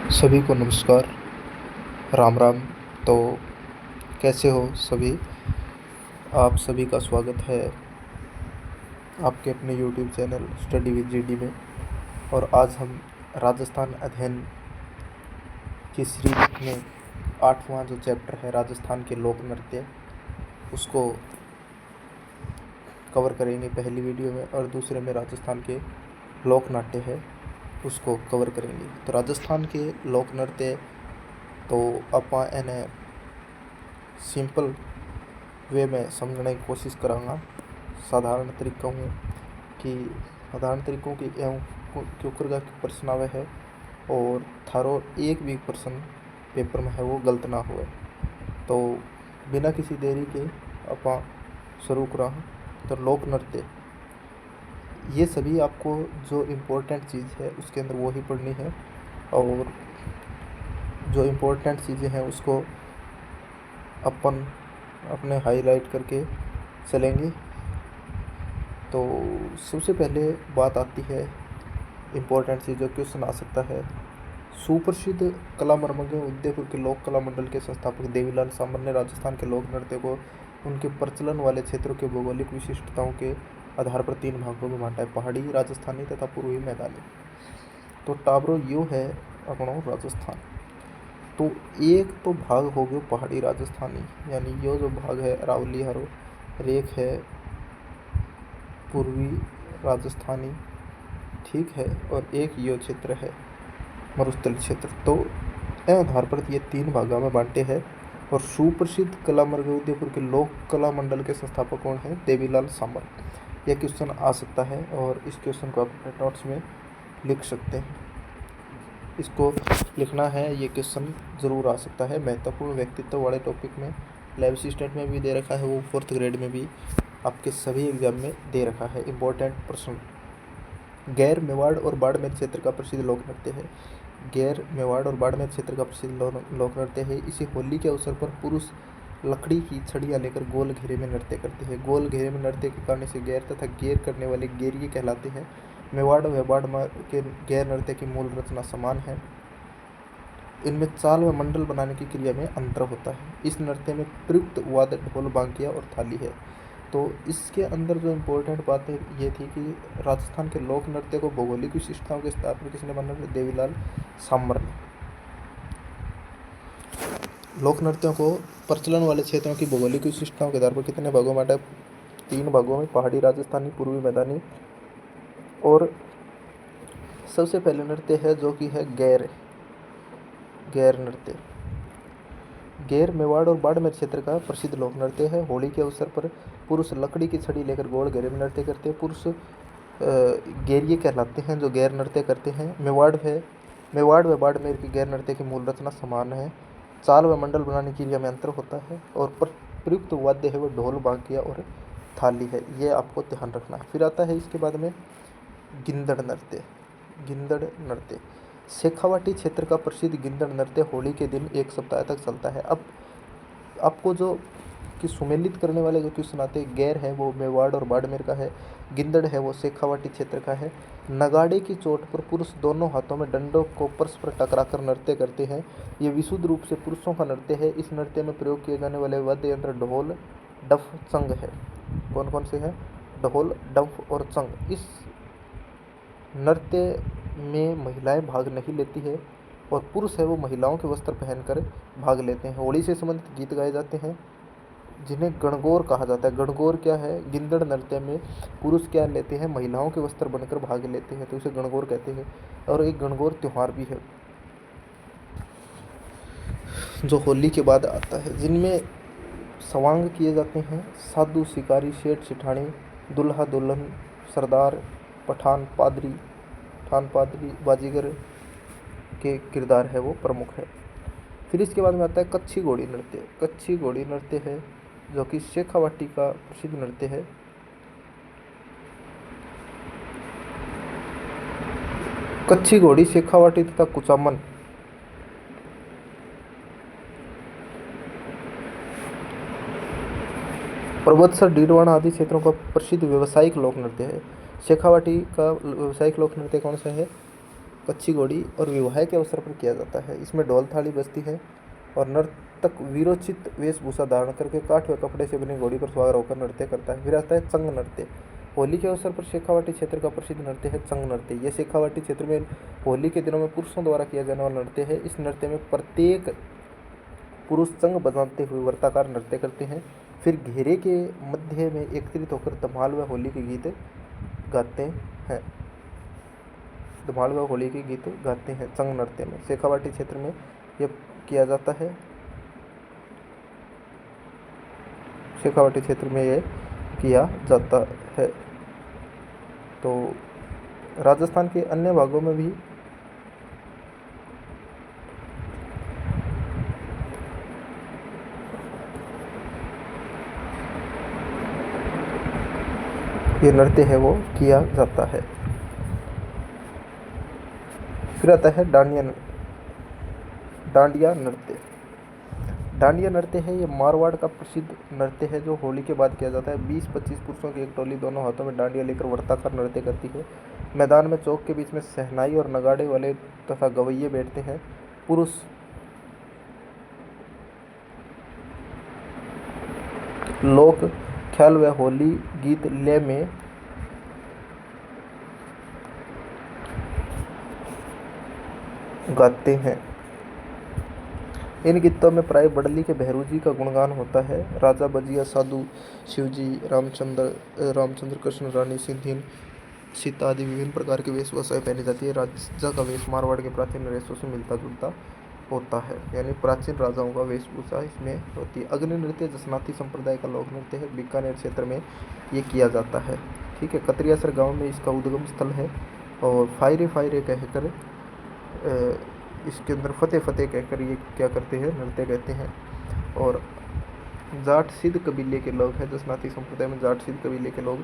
सभी को नमस्कार। राम राम। तो कैसे हो सभी? आप सभी का स्वागत है आपके अपने YouTube channel study with GD में। और आज हम राजस्थान अध्ययन की सीरीज में 8वां जो चैप्टर है राजस्थान के लोक नृत्य, उसको कवर करेंगे पहली वीडियो में, और दूसरे में राजस्थान के लोक नाट्य है उसको कवर करेंगे। तो राजस्थान के लोक नृत्य तो ਆਪਾਂ इन्हें सिंपल वे में समझने की कोशिश करांगा। साधारण तरीकों में कि साधारण तरीकों की एवं क्योंकर का प्रश्न आवे है और थारो एक भी प्रश्न पेपर में है वो गलत ना हुए। तो बिना किसी देरी के अपा शुरू करा। तो लोक नृत्य ये सभी आपको जो इम्पोर्टेंट चीज़ है उसके अंदर वो ही पढ़नी है, और जो इम्पोर्टेंट चीज़ें हैं उसको अपन अपने हाईलाइट करके चलेंगे। तो सबसे पहले बात आती है इम्पोर्टेंट चीज़ जो क्वेश्चन आ सकता है। सुप्रसिद्ध कला मर्मज्ञ उदयपुर के लोक कला मंडल के संस्थापक देवीलाल सामर ने राजस्थान के लोक नृत्य को उनके प्रचलन वाले क्षेत्रों के भौगोलिक विशिष्टताओं के आधार पर 3 भागों में बांटा है: पहाड़ी, राजस्थानी तथा पूर्वी मैदानी। तो टाबरो यो है अपना राजस्थान। तो एक तो भाग हो गया पहाड़ी राजस्थानी, यानी यो जो भाग है अरावली हरो रेख है पूर्वी राजस्थानी, ठीक है, और एक यो क्षेत्र है मरुस्थल क्षेत्र। तो इस आधार पर ये 3 भागों में बांटे हैं। और सुप्रसिद्ध कला मर्ग उदयपुर के लोक कला मंडल के संस्थापक कौन है? देवीलाल सामर। यह क्वेश्चन आ सकता है और इस क्वेश्चन को आप अपने नोट्स में लिख सकते हैं। इसको लिखना है, ये क्वेश्चन ज़रूर आ सकता है। महत्वपूर्ण व्यक्तित्व वाले टॉपिक में लैब असिस्टेंट में भी दे रखा है, वो 4th ग्रेड में भी आपके सभी एग्जाम में दे रखा है। इम्पोर्टेंट प्रश्न। गैर मेवाड़ और बाड़मेर क्षेत्र का प्रसिद्ध लोक नृत्य है। गैर मेवाड़ और बाड़मेर क्षेत्र का प्रसिद्ध लोक नृत्य है। इसे होली के अवसर पर पुरुष लकड़ी की छड़ियाँ लेकर गोल घेरे में नृत्य करते हैं। गोल घेरे में नृत्य के कारण से गैर तथा गेर करने वाले गेरिए कहलाते हैं। मेवाड़ व बाड़मेर के गैर नृत्य की मूल रचना समान है। इनमें चाल व मंडल बनाने की क्रिया में अंतर होता है। इस नृत्य में प्रयुक्त वाद्य ढोल, बांकिया और थाली है। तो इसके अंदर जो इम्पोर्टेंट बात है ये थी कि राजस्थान के लोक नृत्य को भौगोलिक विशिष्टताओं के स्थापना किसने बना? देवीलाल सामर ने। लोक नृत्यों को प्रचलन वाले क्षेत्रों की भौगोलिक विशिष्टताओं के आधार पर कितने भागों में बांटा? 3 भागों में, पहाड़ी राजस्थानी, पूर्वी मैदानी। और सबसे पहले नृत्य है जो कि है गैर नृत्य। गैर मेवाड़ और बाड़मेर क्षेत्र का प्रसिद्ध लोक नृत्य है। होली के अवसर पर पुरुष लकड़ी की छड़ी लेकर गोल घेरे में नृत्य करते हैं। पुरुष गेरिए कहलाते हैं जो गैर नृत्य करते हैं। मेवाड़ व बाड़मेर की गैर नृत्य की मूल रचना समान है। चाल व मंडल बनाने की क्रिया में अंतर होता है। और प्रयुक्त वाद्य है वो ढोल, बांकिया और थाली है। ये आपको ध्यान रखना है। फिर आता है इसके बाद में गिंदड़ नृत्य। शेखावाटी क्षेत्र का प्रसिद्ध गिंदड़ नृत्य होली के दिन 1 सप्ताह तक चलता है। अब आपको जो कि सुमेलित करने वाले जो क्वेश्चन आते हैं, गैर है वो मेवाड़ और बाड़मेर का है, गिंदड़ है वो शेखावाटी क्षेत्र का है। नगाड़े की चोट पर पुरुष दोनों हाथों में डंडों को परस्पर टकराकर नृत्य करते हैं। ये विशुद्ध रूप से पुरुषों का नृत्य है। इस नृत्य में प्रयोग किए जाने वाले वाद्य यंत्र ढोल, डफ, चंग है। कौन कौन से हैं? ढोल, डफ और चंग। इस नृत्य में महिलाएं भाग नहीं लेती है और पुरुष है वो महिलाओं के वस्त्र पहनकर भाग लेते हैं। होली से संबंधित गीत गाए जाते हैं जिन्हें गणगौर कहा जाता है। गणगौर क्या है? गिंदड़ नृत्य में पुरुष क्या लेते हैं? महिलाओं के वस्त्र बनकर भाग लेते हैं, तो उसे गणगौर कहते हैं। और एक गणगौर त्योहार भी है जो होली के बाद आता है, जिनमें सवांग किए जाते हैं। साधु, शिकारी, सेठ, सिठानी, दुल्हा दुल्हन, सरदार, पठान, पादरी, बाजीगर के किरदार है वो प्रमुख है। फिर इसके बाद में आता है कच्छी घोड़ी नृत्य। कच्छी घोड़ी नृत्य है जो कि शेखावाटी का प्रसिद्ध नृत्य है। कच्छी घोड़ी, शेखावाटी तथा कुचामन पर्वतसर, डीडवाना आदि क्षेत्रों का प्रसिद्ध व्यावसायिक लोक नृत्य है। शेखावाटी का व्यावसायिक लोक नृत्य कौन सा है? कच्ची घोड़ी और विवाह के अवसर पर किया जाता है। इसमें ढोल थाली बजती है और नर्तक वीरोचित वेशभूषा धारण करके काठ व कपड़े से बनी घोड़ी पर सवार होकर नृत्य करता है। फिर आता है चंग नृत्य। होली के अवसर पर शेखावाटी क्षेत्र का प्रसिद्ध नृत्य है चंग नृत्य। यह शेखावाटी क्षेत्र में होली के दिनों में पुरुषों द्वारा किया जाने वाला नृत्य है। इस नृत्य में प्रत्येक पुरुष चंग बजाते हुए वर्ताकार नृत्य करते हैं। फिर घेरे के मध्य में एकत्रित होकर धमाल व होली के गीत गाते हैं। धमाल व होली के गीत गाते हैं चंग नृत्य में। शेखावाटी क्षेत्र में यह किया जाता है। शेखावाटी क्षेत्र में यह किया जाता है। तो राजस्थान के अन्य भागों में भी ये नृत्य है वो किया जाता है। फिर आता है डांडिया नृत्य। डांडिया नृत्य है ये मारवाड़ का प्रसिद्ध नृत्य है जो होली के बाद किया जाता है। 20-25 पुरुषों की एक टोली दोनों हाथों में डांडिया लेकर वर्ताकार नृत्य करती है। मैदान में चौक के बीच में शहनाई और नगाड़े वाले तथा गवैये बैठते हैं। पुरुष लोक ख्याल व होली गीत लय में गाते हैं। इन गीतों में प्राय बड़ली के भैरू जी का गुणगान होता है। राजा बजिया साधु शिवजी रामचंद्र कृष्ण रानी सिंधिन सीता आदि विभिन्न प्रकार की वेशभूषाएं पहनी जाती है। राजा का वेश मारवाड़ के प्राचीन वेशों से मिलता जुलता होता है, यानी प्राचीन राजाओं का वेशभूषा इसमें होती है। अग्नि नृत्य जसनाती संप्रदाय का लोक नृत्य है। बीकानेर क्षेत्र में ये किया जाता है। ठीक है, कतरियासर गांव में इसका उद्गम स्थल है। और फायरे फायरे कहकर इसके अंदर फतेह फतेह कहकर ये क्या करते हैं, नृत्य कहते हैं। और जाट सिद्ध कबीले के लोग हैं, जसनाती संप्रदाय में जाट सिद्ध कबीले के लोग,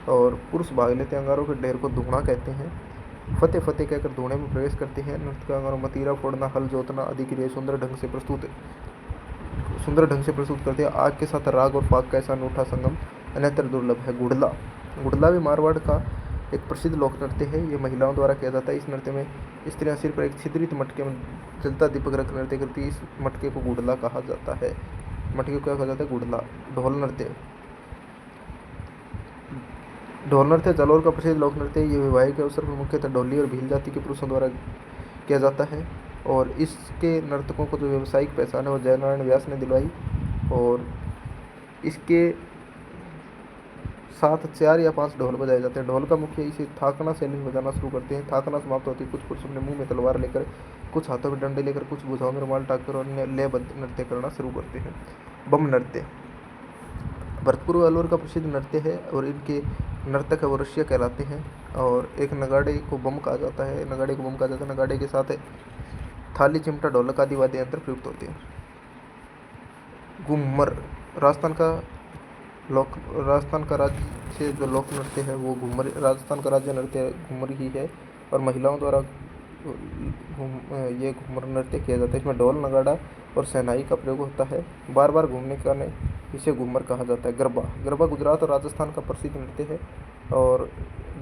और पुरुष भाग लेते हैं। अंगारों के ढेर को धूणा कहते हैं। फतेह फतेह कहकर धूणे में प्रवेश करते हैं। नृत्य का अंगारों मतीरा फोड़ना, हल जोतना आदि क्रिया सुंदर ढंग से प्रस्तुत करते हैं। आग के साथ राग और फाग का ऐसा अनूठा संगम अन्यत्र दुर्लभ है। गुड़ला भी मारवाड़ का एक प्रसिद्ध लोक नृत्य है। ये महिलाओं द्वारा किया जाता है। इस नृत्य में स्त्रियां सिर पर एक छिद्रित मटके में जलता दीपक रख नृत्य करती है। इस मटके को गुड़ला कहा जाता है। मटके को क्या कहा जाता है? गुड़ला। ढोल नृत्य जालौर का प्रसिद्ध लोक नृत्य है। ये विवाह के अवसर पर मुख्यतः ढोली और भील जाति के पुरुषों द्वारा किया जाता है। और इसके नर्तकों को जो व्यावसायिक पहचान है वो जयनारायण व्यास ने दिलवाई। और इसके साथ 4 या 5 ढोल बजाए जाते हैं। ढोल का मुख्य इसे थाकना शैली में बजाना शुरू करते हैं। थाकना समाप्त होती है। कुछ पुरुष अपने मुंह में तलवार लेकर, कुछ हाथों में डंडे लेकर, कुछ भुजाओं में रुमाल टाककर और अन्य लयबद्ध नृत्य करना शुरू करते हैं। बम नृत्य भरतपुर व अलवर का प्रसिद्ध नृत्य है और इनके नर्तक है वो रसिया कहलाते हैं। और एक नगाड़े को बम कहा जाता है। नगाड़े के साथ थाली, चिमटा, ढोलक आदि वाद्य यंत्र प्रयुक्त होते हैं। घूमर राजस्थान का राज्य जो लोक नृत्य है वो घूमर, राजस्थान का राज्य नृत्य घूमर ही है। और महिलाओं द्वारा ये घूमर नृत्य किया जाता है। इसमें ढोल, नगाड़ा और शहनाई का प्रयोग होता है। बार बार घूमने का इसे घूमर कहा जाता है। गरबा गुजरात और राजस्थान का प्रसिद्ध नृत्य है। और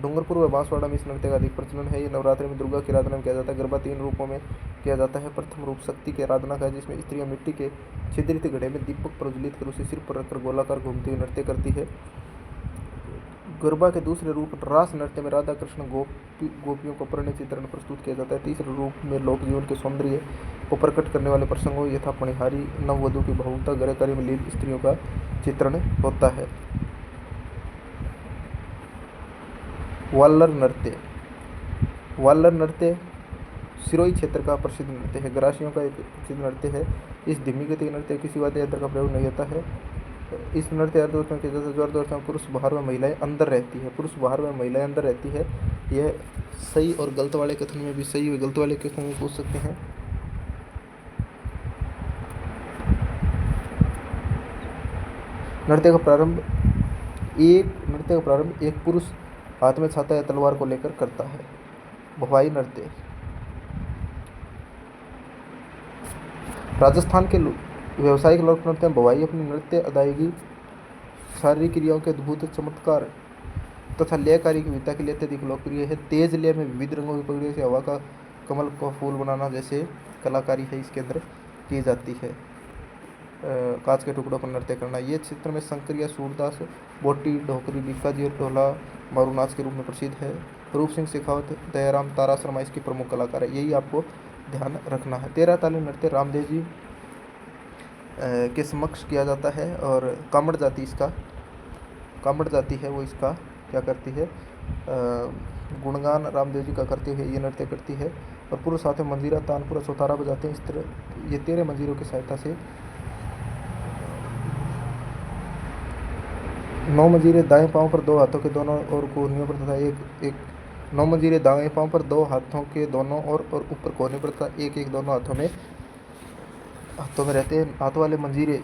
डूंगरपुर व बांसवाड़ा में इस नृत्य का अधिक प्रचलन है। ये नवरात्रि में दुर्गा की आराधना में किया जाता है। गरबा 3 रूपों में किया जाता है। प्रथम रूप शक्ति की आराधना का है, जिसमें स्त्रियां मिट्टी के छिद्रित घड़े में दीपक प्रज्वलित कर उसे सिर पर रखकर गोलाकार घूमती हुई नृत्य करती है। गरबा के दूसरे रूप रास नृत्य में राधा कृष्ण गोपियों को परिणय चित्रण प्रस्तुत किया जाता है। तीसरे रूप में लोक जीवन के सौंदर्य को प्रकट करने वाले प्रसंगों यथा पणिहारी, नववधु की बहुलता, गरेकारी में लीन स्त्रियों का चित्रण होता है। वाल्लर नृत्य सिरोही क्षेत्र का प्रसिद्ध नृत्य है। गरासियों का एक प्रसिद्ध नृत्य है। इस धीमी गति के नृत्य किसी वाद्य यंत्र का प्रयोग नहीं होता है। इस नृत्य अर्धवस्था के जैसे जो अर्धवस्था में पुरुष बाहर व महिलाएं अंदर रहती है। यह सही और गलत वाले कथन में भी सही और गलत वाले कथन में पूछ सकते हैं। नृत्य का प्रारंभ एक पुरुष हाथ में छाता या तलवार को लेकर करता है। भवाई नृत्य राजस्थान के व्यावसायिक लोक नृत्य भवाई अपनी नृत्य अदायगी, शारीरिक क्रियाओं के अद्भुत चमत्कार तथा लयकारी की विविधता के लिए अत्यधिक लोकप्रिय है। तेज लय में विविध रंगों की पगड़ियों से हवा का कमल को फूल बनाना जैसे कलाकारी है इसके अंदर की जाती है। कांच के टुकड़ों पर नृत्य करना, ये क्षेत्र में शंकरिया, सूरदास, बोटी, ढोकरी, बीकाजी और ढोला मारू नाच के रूप में प्रसिद्ध है। रूप सिंह शेखावत, दयाराम, तारा शर्मा इसके प्रमुख कलाकार है, यही आपको ध्यान रखना है। 13 ताली नृत्य रामदेव जी के समक्ष किया जाता है और कामड़ जाति है वो इसका क्या करती है, गुणगान रामदेव जी का करते हुए ये नृत्य करती है। और पूर्व साथ में मंजीरा, तानपुरा, चौतारा बजाते हैं। इस तरह ये 13 मंजीरों की सहायता से 9 मंजीरे दाएं पांव पर 2 हाथों के दोनों ओर कोहनियों पर तथा एक 9 मंजीरे दाएं पांव पर 2 हाथों के दोनों ओर और ऊपर कोहनी पर तथा एक दोनों हाथों में रहते हैं। हाथों वाले मंजीरे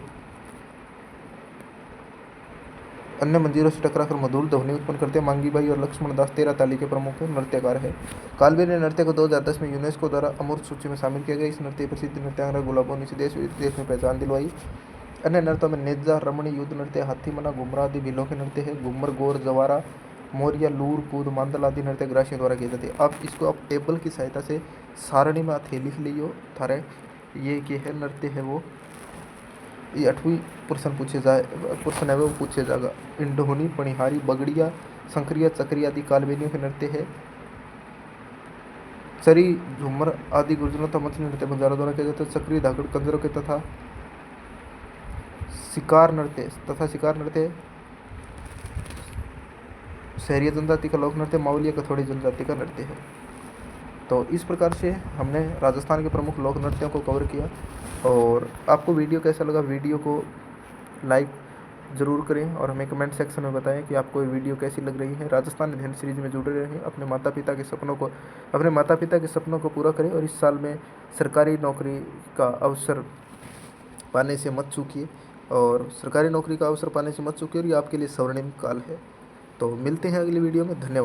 अन्य मंजीरों से टकराकर मधुर ध्वनि उत्पन्न करते हैं। मांगी बाई और लक्ष्मण दास 13 ताली के प्रमुख नृत्यकार है। कालबेलिया नृत्य को 2010 में यूनेस्को द्वारा अमूर्त सूची में शामिल किया गया। इस नृत्य प्रसिद्ध नृत्यांगना गुलाबों ने देश विदेश में पहचान दिलवाई। अन्य नृत्यों में नेजा, रमणी, युद्ध नृत्य, हाथी मना, घुमरा आदि भीलों के नृत्य है। घूमर, गौर, जवारा, मोरिया, लूर, कूद, मांदल आदि नृत्य ग्रासियों द्वारा किए जाते हैं। आप इसको आप टेबल की सहायता से सारणी में हाथे लिख लियो थारे ये है नृत्य है वो, ये 8वीं प्रश्न है वो पूछे जाएगा। इंडोहनी, पणिहारी, बगड़िया, शंकरिया, चक्रिया आदि कालबेलियों के नृत्य है। चरी, झूमर आदि गुर्जरों तथा मछली नृत्य बंजारों द्वारा किया जाता है। चक्री, धाकड़ कंजरों के तथा शिकार नृत्य शहरी जनजाति का लोक नृत्य, मावलिया कथोड़ी जनजाति का नृत्य है। तो इस प्रकार से हमने राजस्थान के प्रमुख लोक नृत्यों को कवर किया। और आपको वीडियो कैसा लगा, वीडियो को लाइक ज़रूर करें और हमें कमेंट सेक्शन में बताएं कि आपको ये वीडियो कैसी लग रही है। राजस्थान अध्ययन सीरीज में जुड़े रहें, अपने माता पिता के सपनों को पूरा करें और इस साल में सरकारी नौकरी का अवसर पाने से मत चूकिए और ये आपके लिए स्वर्णिम काल है। तो मिलते हैं अगली वीडियो में। धन्यवाद।